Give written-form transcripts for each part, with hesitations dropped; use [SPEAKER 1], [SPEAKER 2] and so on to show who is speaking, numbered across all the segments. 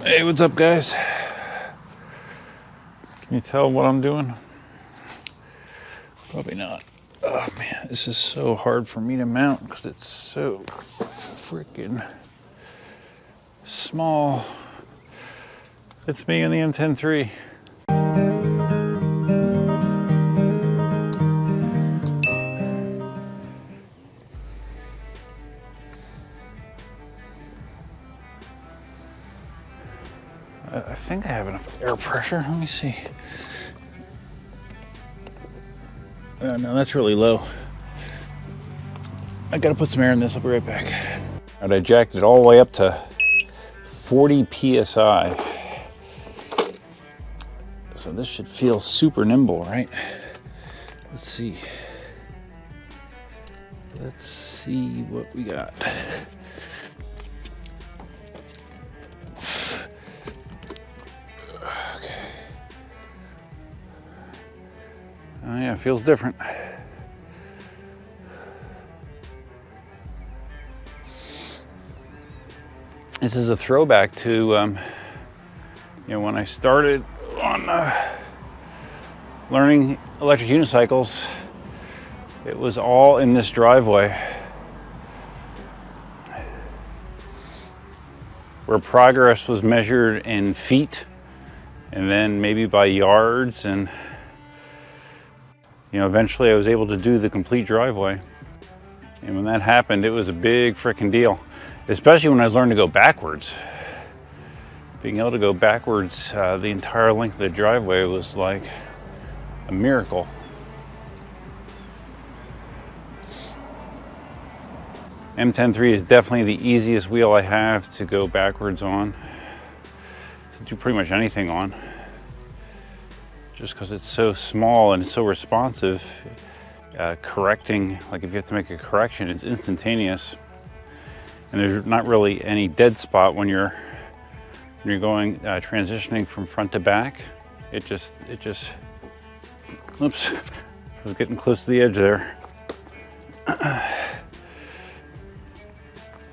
[SPEAKER 1] Hey, what's up, guys? Can you tell what I'm doing? Probably not. Oh man, this is so hard for me to mount because it's so freaking small. It's me and the Mten3. I think I have enough air pressure. Let me see. No, that's really low. I gotta put some air in this. I'll be right back. All right, I jacked it all the way up to 40 PSI. So this should feel super nimble, right? Let's see. Let's see what we got. Oh yeah, it feels different. This is a throwback to, when I started on learning electric unicycles. It was all in this driveway, where progress was measured in feet, and then maybe by yards, and eventually I was able to do the complete driveway. And when that happened, it was a big freaking deal, especially when I was learning to go backwards. Being able to go backwards the entire length of the driveway was like a miracle. Mten3 is definitely the easiest wheel I have to go backwards on, to do pretty much anything on. Just because it's so small and it's so responsive, correcting, like if you have to make a correction, it's instantaneous. And there's not really any dead spot when you're going, transitioning from front to back. It just, oops, I was getting close to the edge there. Yeah,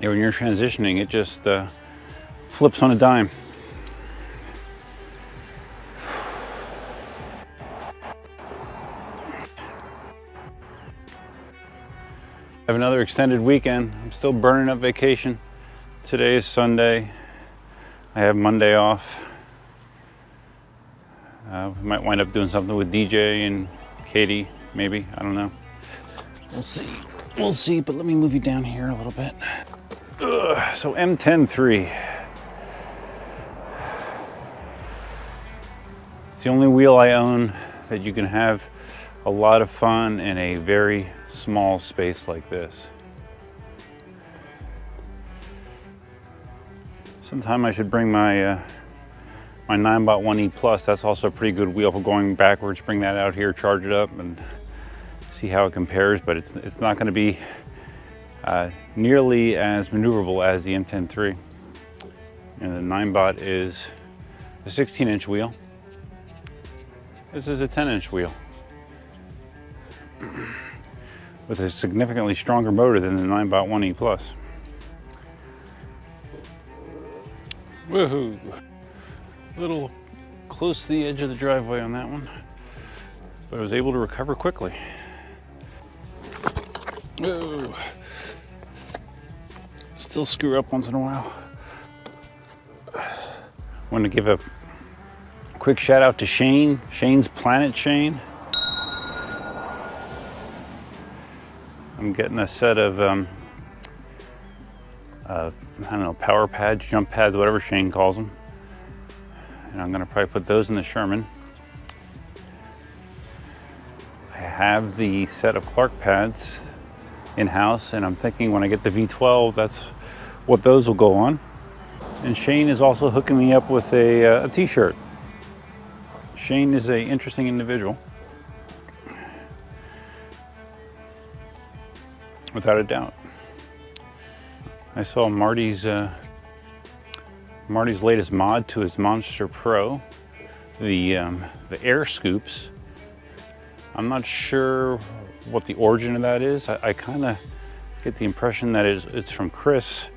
[SPEAKER 1] when you're transitioning, it just flips on a dime. I have another extended weekend. I'm still burning up vacation. Today is Sunday. I have Monday off. We might wind up doing something with DJ and Katie, maybe. I don't know. We'll see. We'll see, but let me move you down here a little bit. So Mten3. It's the only wheel I own that you can have a lot of fun in a very small space like this. Sometime I should bring my my Ninebot 1E Plus. That's also a pretty good wheel for going backwards. Bring that out here, charge it up, and see how it compares. But it's not going to be nearly as maneuverable as the Mten3. And the Ninebot is a 16-inch wheel. This is a 10-inch wheel, with a significantly stronger motor than the Ninebot 1E Plus. Woohoo! A little close to the edge of the driveway on that one, but I was able to recover quickly. Whoa. Still screw up once in a while. Want to give a quick shout out to Shane, Shane's Planet Shane. I'm getting a set of, I don't know, power pads, jump pads, whatever Shane calls them. And I'm gonna probably put those in the Sherman. I have the set of Clark pads in-house, and I'm thinking when I get the V12, that's what those will go on. And Shane is also hooking me up with a t-shirt. Shane is an interesting individual, without a doubt. I saw Marty's latest mod to his Monster Pro, the air scoops. I'm not sure what the origin of that is. I kind of get the impression that it's from Chris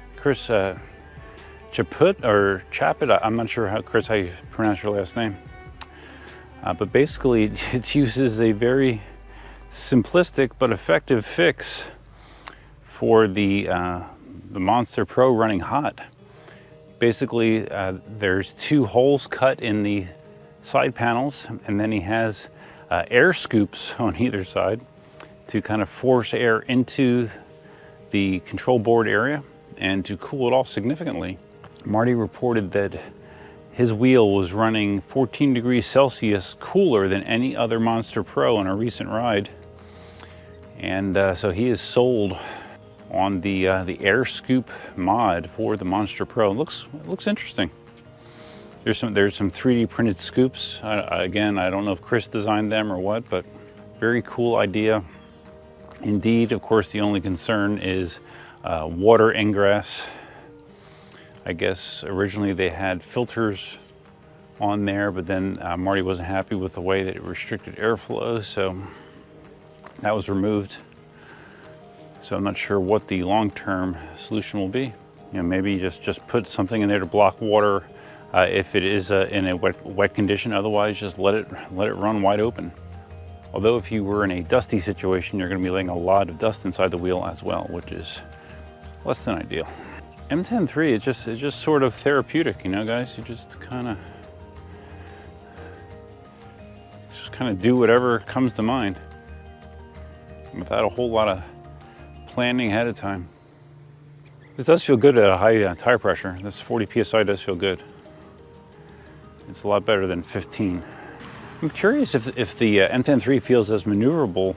[SPEAKER 1] Chaput. I'm not sure Chris, how you pronounce your last name. But basically, it uses a very simplistic but effective fix for the Monster Pro running hot. Basically, there's 2 holes cut in the side panels, and then he has air scoops on either side to kind of force air into the control board area and to cool it off significantly. Marty reported that his wheel was running 14 degrees Celsius cooler than any other Monster Pro on a recent ride. And so he is sold on the air scoop mod for the Monster Pro. It looks interesting. There's some 3D printed scoops. Again, I don't know if Chris designed them or what, but very cool idea. Indeed, of course, the only concern is water ingress. I guess originally they had filters on there, but then Marty wasn't happy with the way that it restricted airflow, so that was removed. So I'm not sure what the long-term solution will be. You know, maybe just put something in there to block water if it is in a wet condition. Otherwise, just let it run wide open. Although if you were in a dusty situation, you're going to be letting a lot of dust inside the wheel as well, which is less than ideal. Mten3, it's just sort of therapeutic, you know, guys. You just kind of do whatever comes to mind without a whole lot of planning ahead of time. This does feel good at a high tire pressure. This 40 psi does feel good. It's a lot better than 15. I'm curious if the Mten3 feels as maneuverable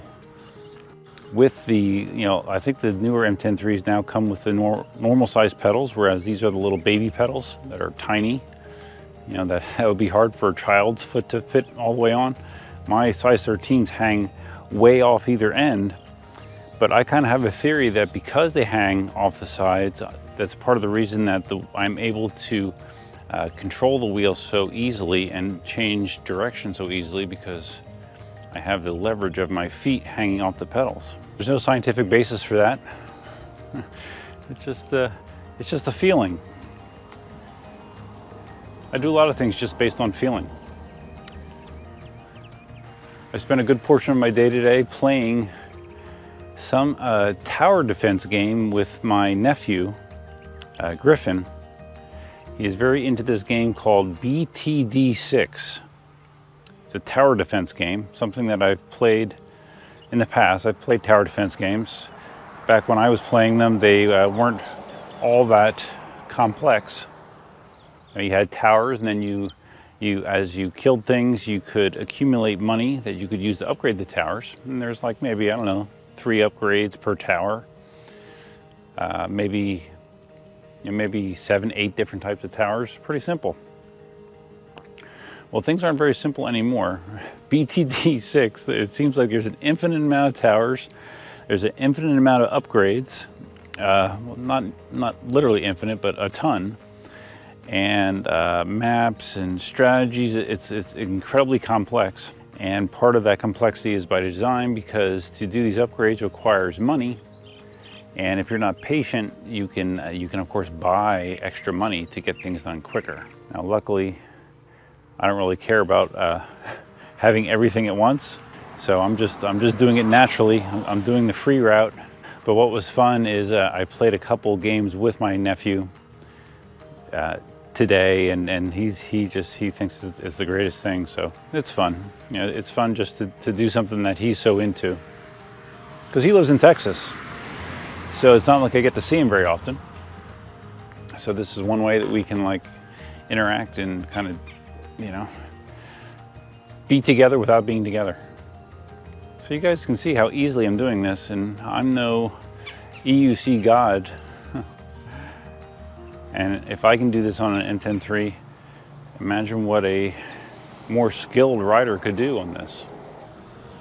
[SPEAKER 1] with the, you know, I think the newer Mten3s now come with the normal size pedals, whereas these are the little baby pedals that are tiny. You know, that would be hard for a child's foot to fit all the way on. My size 13s hang way off either end, but I kind of have a theory that because they hang off the sides, that's part of the reason that I'm able to control the wheel so easily and change direction so easily, because I have the leverage of my feet hanging off the pedals. There's no scientific basis for that. It's just a feeling. I do a lot of things just based on feeling. I spent a good portion of my day today playing some tower defense game with my nephew, Griffin. He is very into this game called BTD6. It's a tower defense game, something that I've played in the past. I've played tower defense games. Back when I was playing them, they weren't all that complex. You had towers, and then as you killed things, you could accumulate money that you could use to upgrade the towers. And there's like maybe, I don't know, 3 upgrades per tower. Maybe 7, 8 different types of towers. Pretty simple. Well, things aren't very simple anymore. BTD6, it seems like there's an infinite amount of towers. There's an infinite amount of upgrades. Well, not literally infinite, but a ton. And maps and strategies. It's incredibly complex. And part of that complexity is by design, because to do these upgrades requires money. And if you're not patient, you can of course buy extra money to get things done quicker. Now, luckily, I don't really care about having everything at once, so I'm just doing it naturally. I'm doing the free route. But what was fun is I played a couple games with my nephew today, and he thinks it's the greatest thing. So it's fun. You know, it's fun just to do something that he's so into, because he lives in Texas. So it's not like I get to see him very often. So this is one way that we can like interact and kind of, you know, be together without being together. So you guys can see how easily I'm doing this, and I'm no EUC god. And if I can do this on an Mten3, imagine what a more skilled rider could do on this.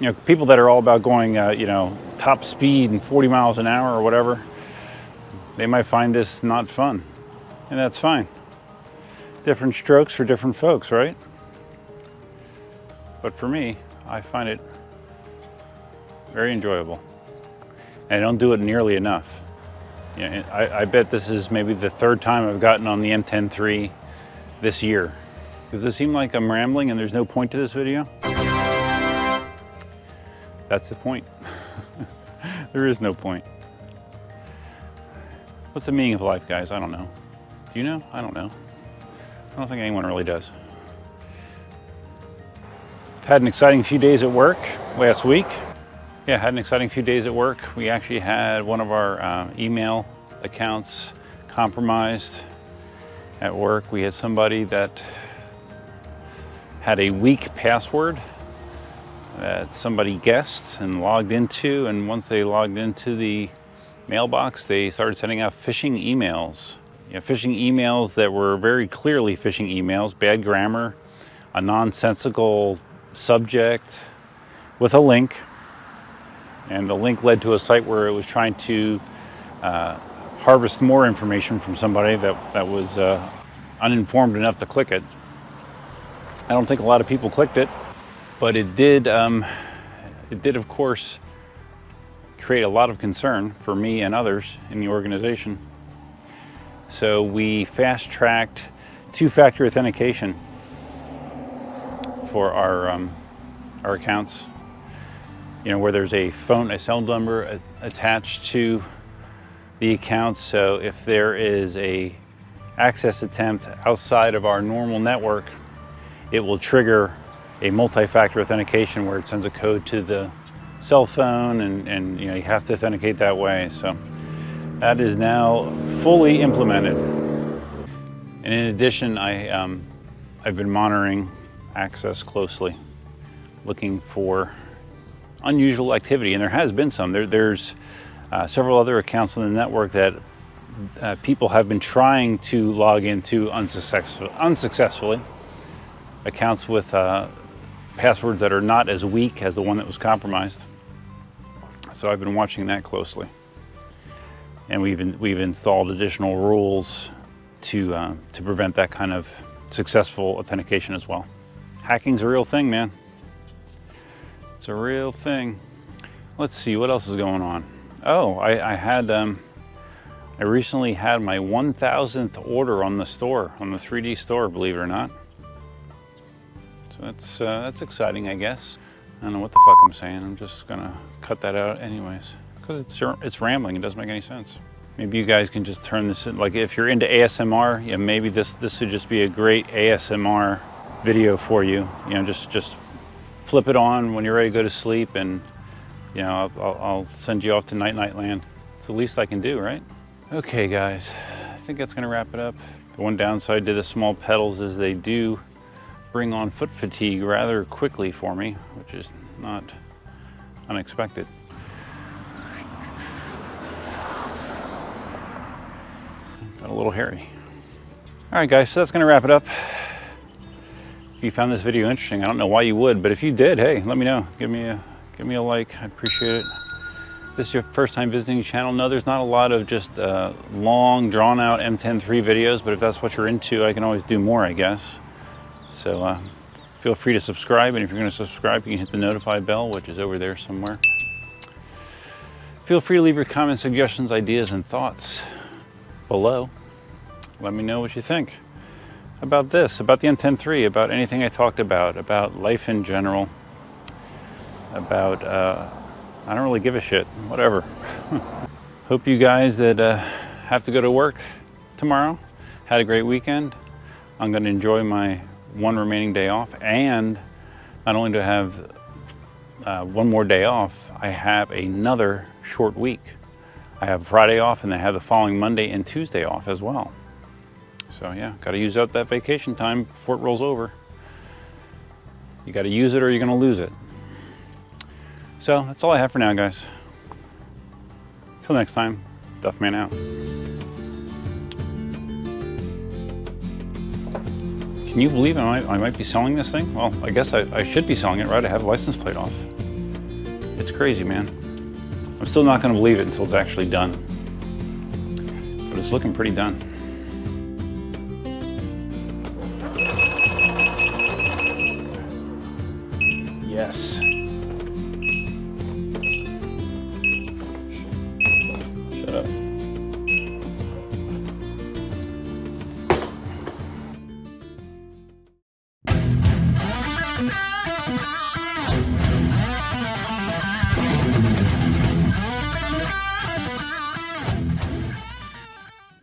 [SPEAKER 1] You know, people that are all about going, you know, top speed and 40 miles an hour or whatever, they might find this not fun, and that's fine. Different strokes for different folks, right? But for me, I find it very enjoyable. And I don't do it nearly enough. Yeah, I bet this is maybe the third time I've gotten on the Mten3 this year. Does it seem like I'm rambling and there's no point to this video? That's the point. There is no point. What's the meaning of life, guys? I don't know. Do you know? I don't know. I don't think anyone really does. Had an exciting few days at work last week. Yeah, had an exciting few days at work. We actually had one of our email accounts compromised at work. We had somebody that had a weak password that somebody guessed and logged into, and once they logged into the mailbox, they started sending out phishing emails. You know, phishing emails that were very clearly phishing emails, bad grammar, a nonsensical subject with a link, and the link led to a site where it was trying to harvest more information from somebody that was uninformed enough to click it. I don't think a lot of people clicked it, but it did of course create a lot of concern for me and others in the organization. So we fast-tracked two-factor authentication for our accounts. You know, where there's a cell number attached to the account. So if there is a access attempt outside of our normal network, it will trigger a multi-factor authentication where it sends a code to the cell phone, and you know, you have to authenticate that way. So that is now fully implemented. And in addition, I've been monitoring access closely, looking for unusual activity, and there has been some. There's several other accounts on the network that people have been trying to log into unsuccessfully. Accounts with passwords that are not as weak as the one that was compromised. So I've been watching that closely, and we've installed additional rules to prevent that kind of successful authentication as well. Hacking's a real thing, man. It's a real thing. Let's see what else is going on. Oh, I recently had my 1,000th order on the store, on the 3D store, believe it or not. So that's exciting, I guess. I don't know what the fuck I'm saying. I'm just gonna cut that out anyways, because it's rambling. It doesn't make any sense. Maybe you guys can just turn this in, like if you're into ASMR, yeah, maybe this should just be a great ASMR video for you. You know, just flip it on when you're ready to go to sleep, and you know, I'll send you off to night land. It's the least I can do, right? Okay, guys, I think that's gonna wrap it up. The one downside to the small pedals is they do bring on foot fatigue rather quickly for me, which is not unexpected. Got a little hairy. All right, guys, so that's gonna wrap it up. If you found this video interesting, I don't know why you would, but if you did, hey, let me know. Give me a like, I appreciate it. If this is your first time visiting the channel, no, there's not a lot of just long, drawn out Mten3 videos, but if that's what you're into, I can always do more, I guess. So feel free to subscribe, and if you're going to subscribe, you can hit the notify bell, which is over there somewhere. Feel free to leave your comments, suggestions, ideas, and thoughts below. Let me know what you think about this, about the Mten3, about anything I talked about life in general, about, I don't really give a shit, whatever. Hope you guys that have to go to work tomorrow had a great weekend. I'm going to enjoy my one remaining day off, and not only do I have one more day off, I have another short week. I have Friday off, and I have the following Monday and Tuesday off as well. So yeah, got to use up that vacation time before it rolls over. You got to use it or you're going to lose it. So that's all I have for now, guys. Till next time, Duffman out. Can you believe I might be selling this thing? Well, I guess I should be selling it, right? I have a license plate off. It's crazy, man. I'm still not going to believe it until it's actually done. But it's looking pretty done. Yes.